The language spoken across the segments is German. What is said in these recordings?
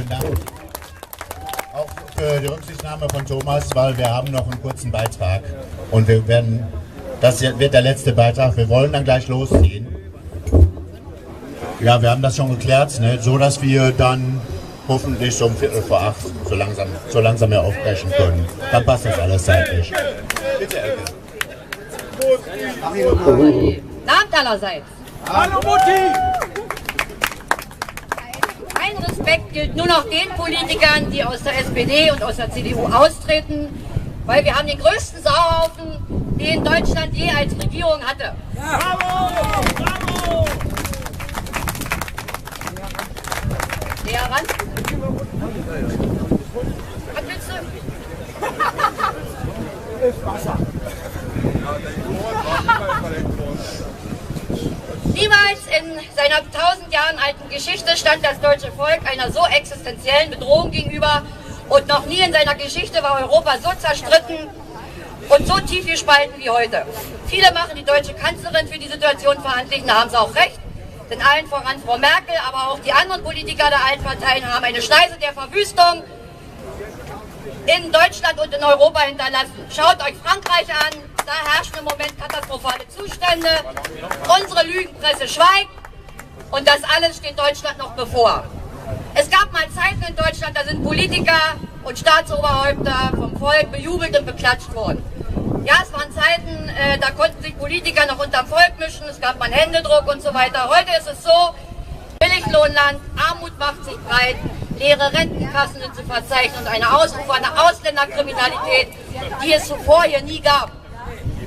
Vielen Dank. Auch für die Rücksichtnahme von Thomas, weil wir haben noch einen kurzen Beitrag. Und das wird der letzte Beitrag. Wir wollen dann gleich losziehen. Ja, wir haben das schon geklärt, ne? So dass wir dann hoffentlich so um 7:45 so langsam mehr aufbrechen können. Dann passt das alles zeitlich. Bitte, Elke. Abend allerseits. Hallo Mutti! Mein Respekt gilt nur noch den Politikern, die aus der SPD und aus der CDU austreten, weil wir haben den größten Sauhaufen, den Deutschland je als Regierung hatte. Ja. Bravo! Bravo! Der ran. Was willst du? Niemals in seiner 1000 Jahren alten Geschichte stand das deutsche Volk einer so existenziellen Bedrohung gegenüber und noch nie in seiner Geschichte war Europa so zerstritten und so tief gespalten wie heute. Viele machen die deutsche Kanzlerin für die Situation verantwortlich, da haben sie auch recht. Denn allen voran Frau Merkel, aber auch die anderen Politiker der alten Parteien haben eine Schneise der Verwüstung in Deutschland und in Europa hinterlassen. Schaut euch Frankreich an, da herrschen im Moment katastrophale Zustände. Unsere Lügenpresse schweigt und das alles steht Deutschland noch bevor. Es gab mal Zeiten in Deutschland, da sind Politiker und Staatsoberhäupter vom Volk bejubelt und beklatscht worden. Ja, es waren Zeiten, da konnten sich Politiker noch unterm Volk mischen, es gab mal einen Händedruck und so weiter. Heute ist es so, Billiglohnland, Armut macht sich breit, leere Rentenkassen sind zu verzeichnen und eine ausufernde Ausländerkriminalität, die es zuvor hier nie gab.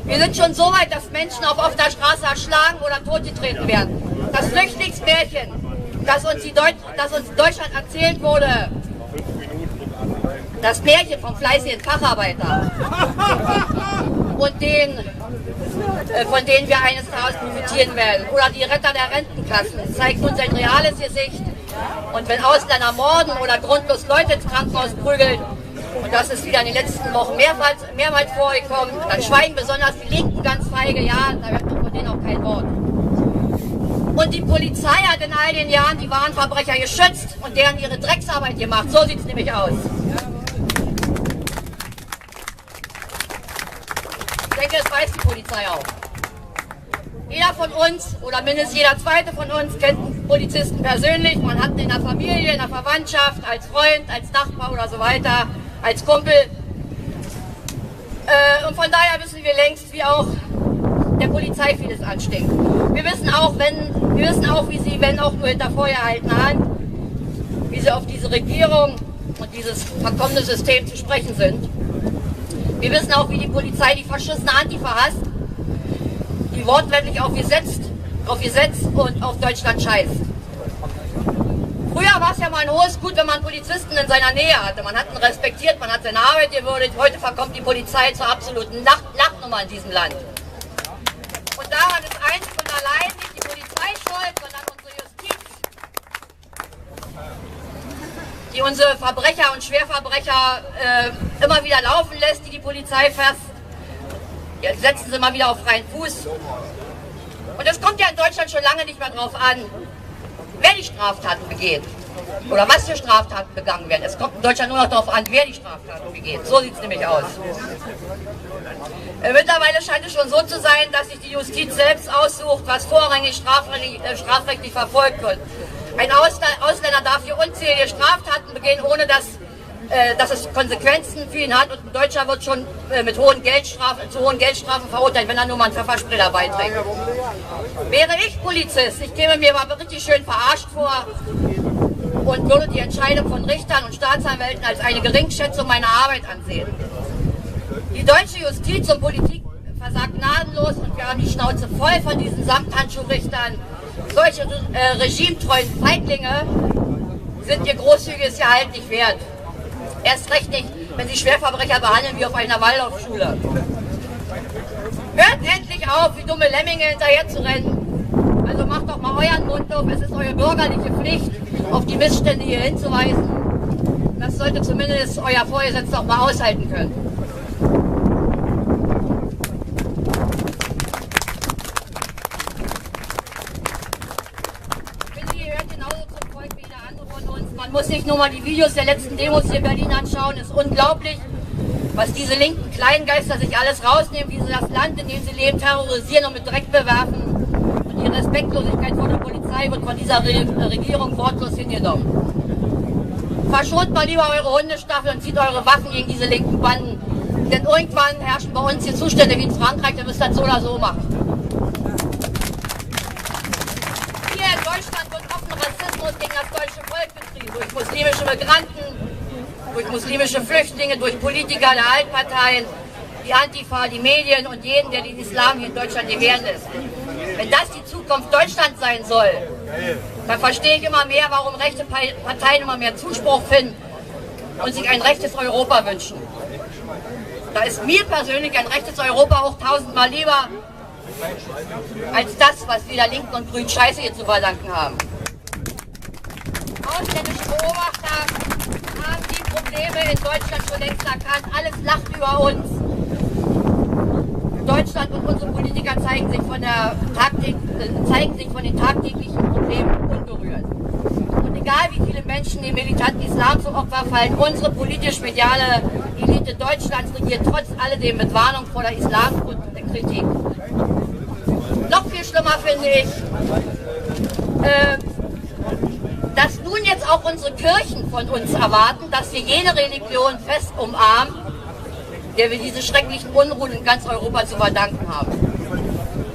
Wir sind schon so weit, dass Menschen auf offener Straße erschlagen oder totgetreten werden. Das Flüchtlingsmärchen, das uns in Deutschland erzählt wurde, das Märchen vom fleißigen Facharbeiter und von denen wir eines Tages profitieren werden, oder die Retter der Rentenkassen, zeigt uns ein reales Gesicht. Und wenn Ausländer morden oder grundlos Leute ins Krankenhaus prügeln, und das ist wieder in den letzten Wochen mehrmals vorgekommen, dann schweigen besonders die Linken ganz feige, ja, da hört man von denen auch kein Wort. Und die Polizei hat in all den Jahren die wahren Verbrecher geschützt und deren ihre Drecksarbeit gemacht. So sieht es nämlich aus. Ich denke, das weiß die Polizei auch. Jeder von uns, oder mindestens jeder Zweite von uns, kennt einen Polizisten persönlich. Man hat ihn in der Familie, in der Verwandtschaft, als Freund, als Nachbar oder so weiter, als Kumpel. Und von daher wissen wir längst, wie auch der Polizei vieles anstinkt. Wir wissen auch, wie sie, wenn auch nur hinter vorgehaltener Hand, wie sie auf diese Regierung und dieses verkommene System zu sprechen sind. Wir wissen auch, wie die Polizei die verschissene Antifa hasst, die wortwörtlich auf Gesetz und auf Deutschland scheißt. Früher war es ja mal ein hohes Gut, wenn man Polizisten in seiner Nähe hatte. Man hat ihn respektiert, man hat seine Arbeit gewürdigt. Heute verkommt die Polizei zur absoluten Lachnummer in diesem Land. Und daran ist einzig und allein nicht die Polizei schuld, sondern unsere Justiz, die unsere Verbrecher und Schwerverbrecher immer wieder laufen lässt, die Polizei fest. Jetzt setzen sie mal wieder auf freien Fuß. Und es kommt ja in Deutschland schon lange nicht mehr drauf an, wer die Straftaten begeht oder was für Straftaten begangen werden. Es kommt in Deutschland nur noch darauf an, wer die Straftaten begeht. So sieht es nämlich aus. Mittlerweile scheint es schon so zu sein, dass sich die Justiz selbst aussucht, was vorrangig strafrechtlich verfolgt wird. Ein Ausländer darf hier unzählige Straftaten begehen, ohne dass es Konsequenzen für ihn hat, und ein Deutscher wird schon mit zu hohen Geldstrafen verurteilt, wenn er nur mal einen Pfefferspray dabei trägt. Wäre ich Polizist, ich käme mir mal richtig schön verarscht vor und würde die Entscheidung von Richtern und Staatsanwälten als eine Geringschätzung meiner Arbeit ansehen. Die deutsche Justiz und Politik versagt gnadenlos und wir haben die Schnauze voll von diesen Samthandschuhrichtern. Solche regimetreuen Feiglinge sind ihr großzügiges Gehalt nicht wert. Erst recht nicht, wenn sie Schwerverbrecher behandeln wie auf einer Waldorfschule. Hört endlich auf, wie dumme Lemminge hinterher zu rennen. Also macht doch mal euren Mund auf, es ist eure bürgerliche Pflicht, auf die Missstände hier hinzuweisen. Das sollte zumindest euer Vorgesetzter auch mal aushalten können. Ich finde, ihr hört genauso zum Volk wie jeder andere von uns. Man muss sich nur mal die Videos der letzten Demos hier in Berlin anschauen. Es ist unglaublich, was diese linken Kleingeister sich alles rausnehmen, wie sie das Land, in dem sie leben, terrorisieren und mit Dreck bewerfen. Und die Respektlosigkeit vor der Polizei wird von dieser Regierung wortlos hingenommen. Verschont mal lieber eure Hundestaffel und zieht eure Waffen gegen diese linken Banden. Denn irgendwann herrschen bei uns hier Zustände wie in Frankreich, dann müsst ihr das so oder so machen. Hier in Deutschland wird offen Rassismus gegen das deutsche Volk betrieben. Durch muslimische Migranten, durch muslimische Flüchtlinge, durch Politiker der Altparteien, die Antifa, die Medien und jeden, der den Islam hier in Deutschland gewähren lässt. Wenn das die Zukunft Deutschlands sein soll, dann verstehe ich immer mehr, warum rechte Parteien immer mehr Zuspruch finden und sich ein rechtes Europa wünschen. Da ist mir persönlich ein rechtes Europa auch tausendmal lieber als das, was wir der Linken und Grünen Scheiße hier zu verdanken haben. Ausländische Beobachter haben die Probleme in Deutschland schon längst erkannt. Alles lacht über uns. Deutschland und unsere Politiker zeigen sich von den tagtäglichen Problemen unberührt. Und egal wie viele Menschen dem militanten Islam zum Opfer fallen, unsere politisch-mediale Elite Deutschlands regiert trotz alledem mit Warnung vor der Islamkritik. Noch viel schlimmer finde ich, dass nun jetzt auch unsere Kirchen von uns erwarten, dass wir jene Religion fest umarmen, der wir diese schrecklichen Unruhen in ganz Europa zu verdanken haben.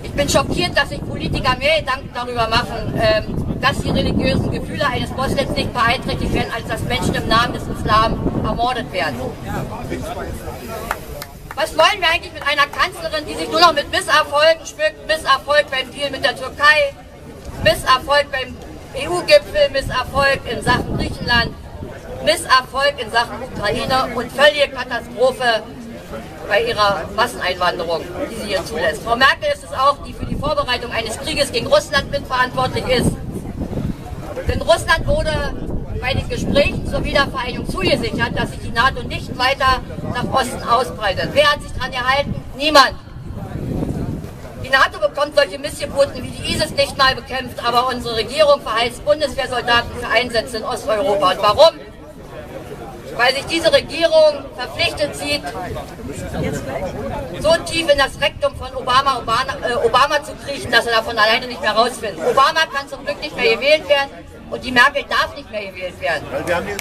Ich bin schockiert, dass sich Politiker mehr Gedanken darüber machen, dass die religiösen Gefühle eines Moslems nicht beeinträchtigt werden, als dass Menschen im Namen des Islam ermordet werden. Was wollen wir eigentlich mit einer Kanzlerin, die sich nur noch mit Misserfolgen schmückt? Misserfolg beim Deal mit der Türkei, Misserfolg beim EU-Gipfel, Misserfolg in Sachen Griechenland, Misserfolg in Sachen Ukraine und völlige Katastrophe bei ihrer Masseneinwanderung, die sie hier zulässt. Frau Merkel ist es auch, die für die Vorbereitung eines Krieges gegen Russland mitverantwortlich ist. Denn Russland wurde bei den Gesprächen zur Wiedervereinigung zugesichert, dass sich die NATO nicht weiter nach Osten ausbreitet. Wer hat sich daran gehalten? Niemand. Die NATO bekommt solche Missgeburten wie die ISIS nicht mal bekämpft, aber unsere Regierung verheißt Bundeswehrsoldaten für Einsätze in Osteuropa. Und warum? Weil sich diese Regierung verpflichtet sieht, so tief in das Rektum von Obama zu kriechen, dass er davon alleine nicht mehr rausfindet. Obama kann zum Glück nicht mehr gewählt werden und die Merkel darf nicht mehr gewählt werden. Wir haben die